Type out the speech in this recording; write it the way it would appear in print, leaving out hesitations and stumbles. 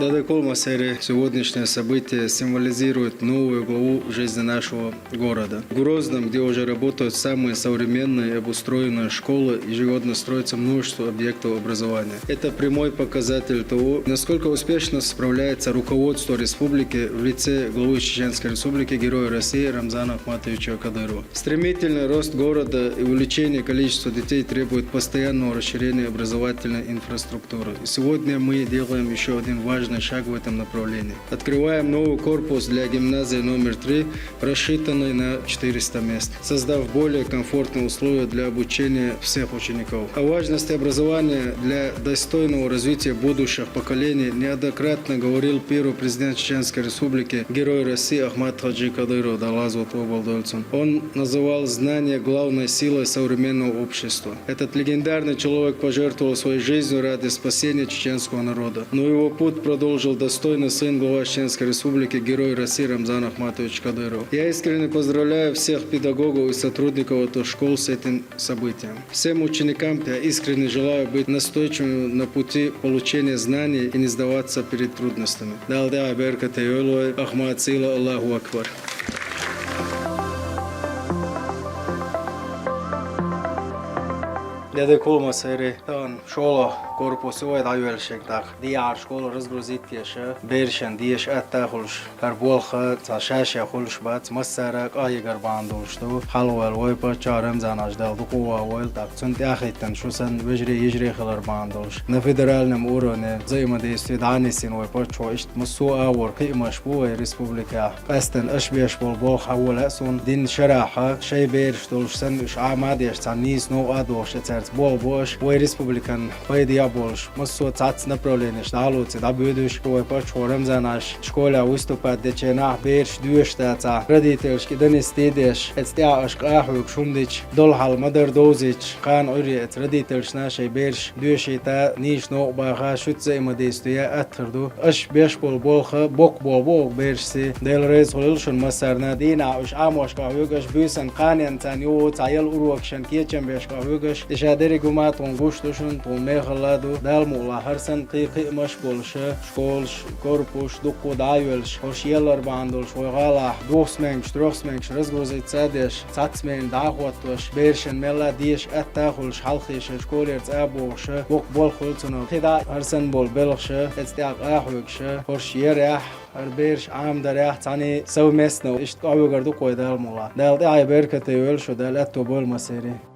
Дядя Колмасери, сегодняшнее событие символизирует новую главу жизни нашего города. В Грозном, где уже работают самые современные и обустроенные школы, ежегодно строится множество объектов образования. Это прямой показатель того, насколько успешно справляется руководство республики в лице главы Чеченской Республики, Героя России Рамзана Ахматовича Кадырова. Стремительный рост города и увеличение количества детей требует постоянного расширения образовательной инфраструктуры. И сегодня мы делаем еще один важный шаг в этом направлении. Открываем новый корпус для гимназии номер 3, рассчитанный на 400 мест, создав более комфортные условия для обучения всех учеников. О важности образования для достойного развития будущих поколений неоднократно говорил первый президент Чеченской Республики, Герой России Ахмат Хаджи Кадыров. Он называл знание главной силой современного общества. Этот легендарный человек пожертвовал своей жизнью ради спасения чеченского народа. Но его путь продолжил достойный сын глава Чеченской Республики, Герой России Рамзан Ахматович Кадыров. Я искренне поздравляю всех педагогов и сотрудников этих школ с этим событием. Всем ученикам я искренне желаю быть настойчивыми на пути получения знаний и не сдаваться перед трудностями. Ахмад Сила, Аллаху Акбар. Дядя Колмасери, там школа корпусы ой дайвелшек так. Диар школа разгрузитьеше, бершен диеш аттахулш, карболха, цашаша хулш бац, массарак айгар бандулшту, халвал ой пачарам занаждал дукова ой так. Цунтяхитен шусан вежри ежри хлар бандулш. На федеральном уровне взаимодействие данисин ой пачоишт мусу авор кимашбуй республика. Пестен ашбеш бол хавуласун дин шараха шей берштулш сан шамадеш цанис но адош Boş, bu Respublikan paydiya boş. Musu tats направление, шалуцы, да будешь, ой, почорам за наш школа выступать, дече на берш дюштаца, родительски донестидеш, эстяаш кахук шумдич, долхал мадер дозич, кан урец, родительш нашей берш дюшита, ниш но баха шутзе имадействия атхарду, аш беш болха, бок берси, дел рез холшун масарна дина, уш амош кахугаш büsen kanyan tan yo tayal urwakşan kiyechen beş kахугаш Deri gumat on guştuşun ton mehalladu dalmulla harsan qiqi maş bolşa şkol korpus duku dayvelş hoşyeller bandol şoygala dostmenç razgrozitsadeş satsmen dahwattoş berşen meladiş attahulş halqiş şkolerts aboşa bok bol xultsuna qida harsan bol belxşa etstiaq ahugşa hoşyerah berş amdarah tani savmesno işt avugardu qoydalmulla dalda ay berkete yol şu dalat tobol maseri